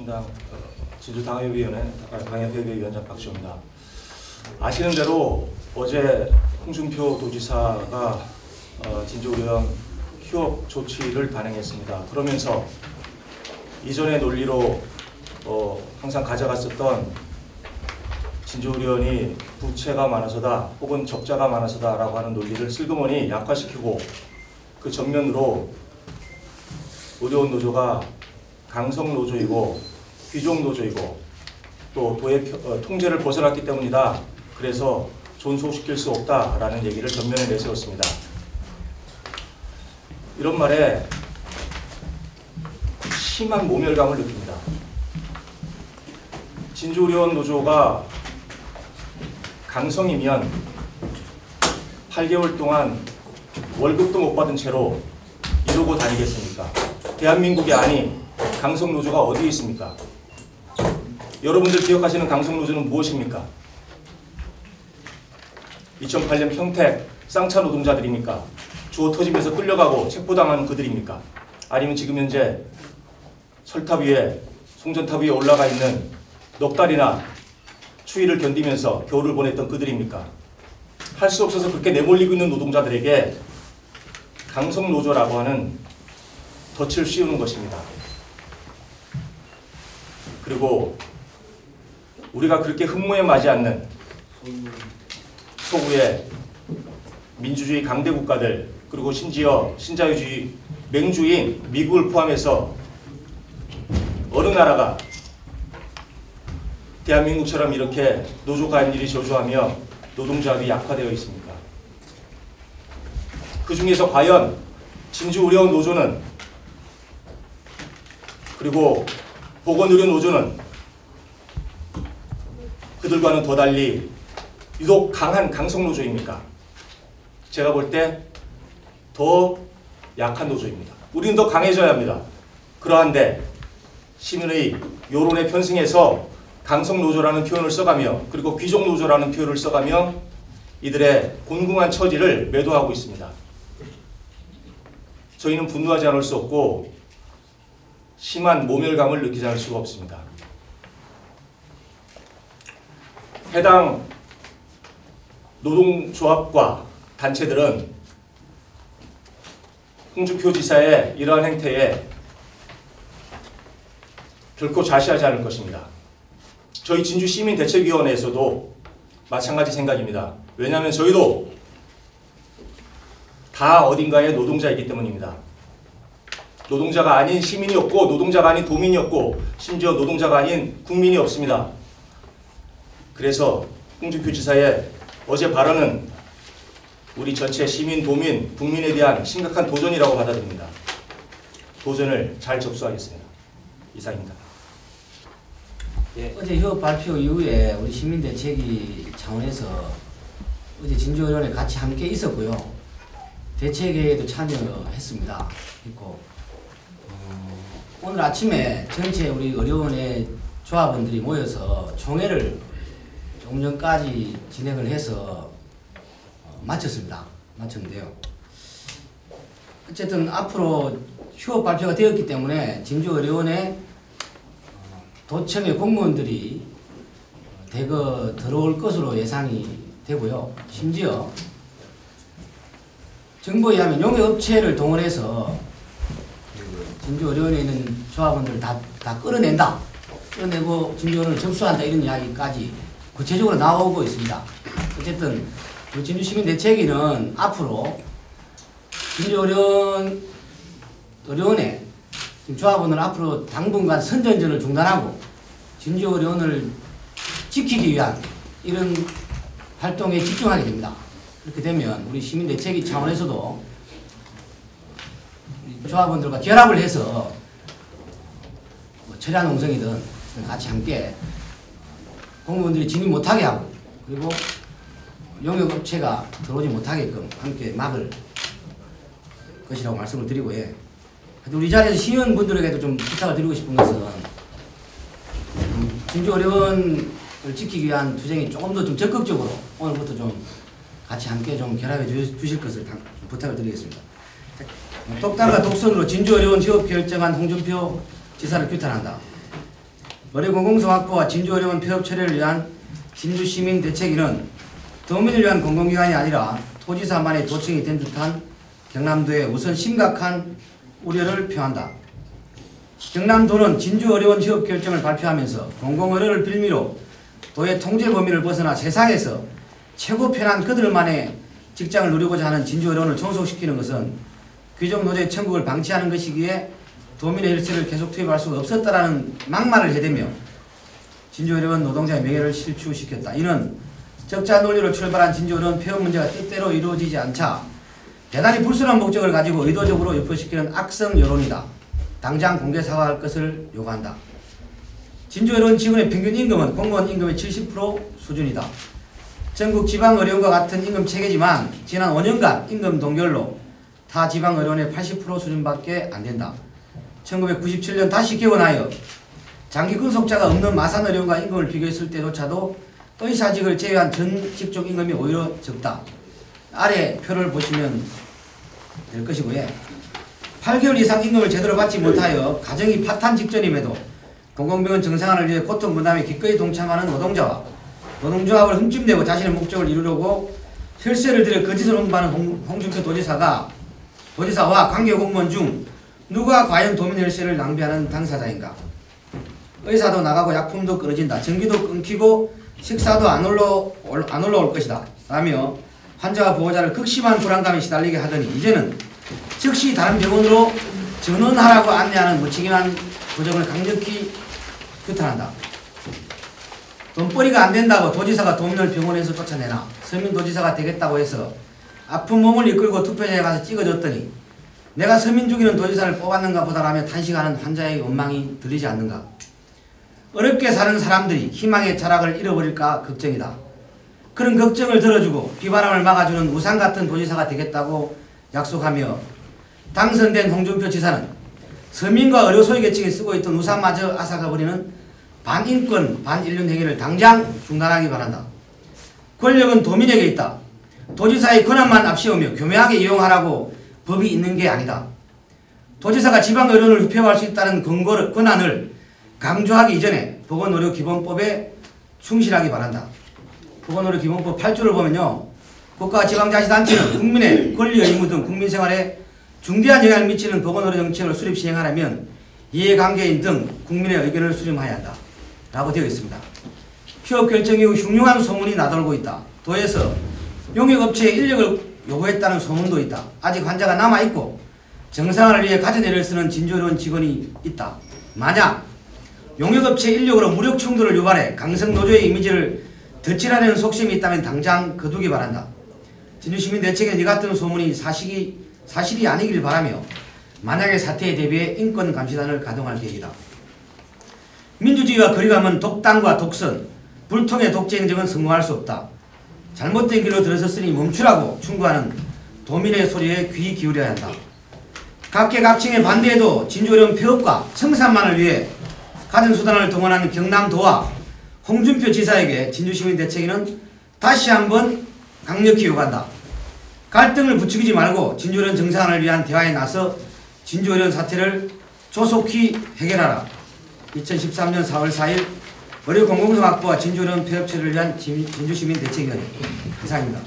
신당 진주당협위원장 박지호입니다. 아시는 대로 어제 홍준표 도지사가 진주의원 휴업 조치를 단행했습니다. 그러면서 이전의 논리로 항상 가져갔었던 진주의원이 부채가 많아서다 혹은 적자가 많아서다라고 하는 논리를 슬그머니 약화시키고 그 전면으로 의료원 노조가 강성 노조이고 귀족 노조이고 또 도의 통제를 벗어났기 때문이다. 그래서 존속시킬 수 없다라는 얘기를 전면에 내세웠습니다. 이런 말에 심한 모멸감을 느낍니다. 진주의료원 노조가 강성이면 8개월 동안 월급도 못 받은 채로 이러고 다니겠습니까? 대한민국이 아닌 강성 노조가 어디에 있습니까? 여러분들 기억하시는 강성 노조는 무엇입니까? 2008년 평택 쌍차 노동자들입니까? 주워 터지면서 끌려가고 체포당하는 그들입니까? 아니면 지금 현재 철탑 위에 송전탑 위에 올라가 있는 넉 달이나 추위를 견디면서 겨울을 보냈던 그들입니까? 할 수 없어서 그렇게 내몰리고 있는 노동자들에게 강성 노조라고 하는 덫을 씌우는 것입니다. 그리고 우리가 그렇게 흠모에 맞지 않는 서구의 민주주의 강대 국가들 그리고 심지어 신자유주의 맹주인 미국을 포함해서 어느 나라가 대한민국처럼 이렇게 노조 가입률이 저조하며 노동조합이 약화되어 있습니까? 그 중에서 과연 진주의료원 노조는 그리고 보건의료 노조는 그들과는 더 달리 유독 강한 강성 노조입니까? 제가 볼 때 더 약한 노조입니다. 우리는 더 강해져야 합니다. 그러한데 시민의 여론에 편승해서 강성 노조라는 표현을 써가며 그리고 귀족 노조라는 표현을 써가며 이들의 곤궁한 처지를 매도하고 있습니다. 저희는 분노하지 않을 수 없고 심한 모멸감을 느끼지 않을 수가 없습니다. 해당 노동조합과 단체들은 홍준표 지사의 이러한 행태에 결코 좌시하지 않을 것입니다. 저희 진주시민대책위원회에서도 마찬가지 생각입니다. 왜냐하면 저희도 다 어딘가의 노동자이기 때문입니다. 노동자가 아닌 시민이 없고 노동자가 아닌 도민이 없고 심지어 노동자가 아닌 국민이 없습니다. 그래서 홍준표 지사의 어제 발언은 우리 전체 시민, 도민, 국민에 대한 심각한 도전이라고 받아들입니다. 도전을 잘 접수하겠습니다. 이상입니다. 예, 어제 휴업 발표 이후에 우리 시민대책위 차원에서 어제 진주의원에 같이 함께 있었고요. 대책회의에도 참여했습니다. 그리고 오늘 아침에 전체 우리 의료원의 조합원들이 모여서 총회를 조금 전까지 진행을 해서 마쳤는데요. 어쨌든 앞으로 휴업 발표가 되었기 때문에 진주의료원에 도청의 공무원들이 대거 들어올 것으로 예상이 되고요. 심지어 정부에 의하면 용역업체를 동원해서 진주의료원에 있는 조합원들 다 끌어낸다. 끌어내고 진주의료원을 접수한다. 이런 이야기까지 구체적으로 나오고 있습니다. 어쨌든 진주시민대책위는 앞으로 진주의료원의 조합원을 앞으로 당분간 선전전을 중단하고 진주의료원을 지키기 위한 이런 활동에 집중하게 됩니다. 그렇게 되면 우리 시민대책위 차원에서도 조합원들과 결합을 해서 철야 농성이든 같이 함께 공무원들이 진입 못하게 하고 그리고 용역업체가 들어오지 못하게끔 함께 막을 것이라고 말씀을 드리고 우리 자리에서 시의원분들에게도 좀 부탁을 드리고 싶은 것은 진주의료원을 지키기 위한 투쟁이 조금 더 좀 적극적으로 오늘부터 좀 같이 함께 좀 결합해 주실 것을 좀 부탁을 드리겠습니다. 똑딱과 독선으로 진주의료원 휴업 결정한 홍준표 지사를 규탄한다. 의료공공성 확보와 진주의료원 폐업 처리를 위한 진주시민대책위는 도민을 위한 공공기관이 아니라 토지사만의 도청이 된 듯한 경남도에 우선 심각한 우려를 표한다. 경남도는 진주의료원 휴업 결정을 발표하면서 공공의료를 빌미로 도의 통제 범위를 벗어나 세상에서 최고 편한 그들만의 직장을 누리고자 하는 진주의료원을 존속시키는 것은 귀족 노조의 천국을 방치하는 것이기에 도민의 일세를 계속 투입할 수가 없었다라는 막말을 해대며 진주의료원 노동자의 명예를 실추시켰다. 이는 적자 논리로 출발한 진주의료원 폐업 문제가 뜻대로 이루어지지 않자 대단히 불순한 목적을 가지고 의도적으로 유포시키는 악성 여론이다. 당장 공개 사과할 것을 요구한다. 진주의료원 직원의 평균 임금은 공무원 임금의 70% 수준이다. 전국 지방의료원과 같은 임금 체계지만 지난 5년간 임금 동결로 타 지방의료원의 80% 수준밖에 안된다. 1997년 다시 개원하여 장기 근속자가 없는 마산의료원과 임금을 비교했을 때조차도 의사직을 제외한 전 직종 임금이 오히려 적다. 아래 표를 보시면 될 것이고요. 8개월 이상 임금을 제대로 받지 못하여 가정이 파탄 직전임에도 공공병원 정상화를 위해 고통 분담에 기꺼이 동참하는 노동자와 노동조합을 흠집내고 자신의 목적을 이루려고 혈세를 들여 거짓을 홍보하는 홍준표 도지사와 관계 공무원 중 누가 과연 도민 혈세를 낭비하는 당사자인가? 의사도 나가고 약품도 끊어진다. 전기도 끊기고 식사도 안 올라올 것이다. 라며 환자와 보호자를 극심한 불안감에 시달리게 하더니 이제는 즉시 다른 병원으로 전원하라고 안내하는 무책임한 조정을 강력히 규탄한다. 돈벌이가 안 된다고 도지사가 도민을 병원에서 쫓아내나 서민도지사가 되겠다고 해서 아픈 몸을 이끌고 투표장에 가서 찍어줬더니 내가 서민 죽이는 도지사를 뽑았는가 보다라며 탄식하는 환자의 원망이 들리지 않는가. 어렵게 사는 사람들이 희망의 자락을 잃어버릴까 걱정이다. 그런 걱정을 들어주고 비바람을 막아주는 우상 같은 도지사가 되겠다고 약속하며 당선된 홍준표 지사는 서민과 의료 소외계층이 쓰고 있던 우산마저 앗아가버리는 반인권, 반인륜 행위를 당장 중단하기 바란다. 권력은 도민에게 있다. 도지사의 권한만 앞세우며 교묘하게 이용하라고 법이 있는 게 아니다. 도지사가 지방의료원을 폐업할 수 있다는 권한을 강조하기 이전에 보건의료기본법에 충실하기 바란다. 보건의료기본법 8조를 보면요. 국가와 지방자치단체는 국민의 권리, 의무 등 국민생활에 중대한 영향을 미치는 보건의료 정책을 수립 시행하려면 이해관계인 등 국민의 의견을 수렴해야 한다. 라고 되어 있습니다. 휴업 결정 이후 흉흉한 소문이 나돌고 있다. 도에서 용역업체에 인력을 요구했다는 소문도 있다. 아직 환자가 남아있고 정상화를 위해 가전제를 쓰는 진주의료원 직원이 있다. 만약 용역업체 인력으로 무력 충돌을 유발해 강성노조의 이미지를 덧칠하려는 속셈이 있다면 당장 거두기 바란다. 진주시민 대책에 이 같은 소문이 사실이 아니길 바라며 만약의 사태에 대비해 인권감시단을 가동할 계획이다. 민주주의와 거리감은 독단과 독선, 불통의 독재 행정은 성공할 수 없다. 잘못된 길로 들어섰으니 멈추라고 충고하는 도민의 소리에 귀 기울여야 한다. 각계각층의 반대에도 진주의료원 폐업과 청산만을 위해 가전수단을 동원하는 경남도와 홍준표 지사에게 진주시민대책위는 다시 한번 강력히 요구한다. 갈등을 부추기지 말고 진주의료원 정상화를 위한 대화에 나서 진주의료원 사태를 조속히 해결하라. 2013년 4월 4일 의료공공성 확보와 진주의료원 폐업 처리를 위한 진주시민대책위원회 이상입니다.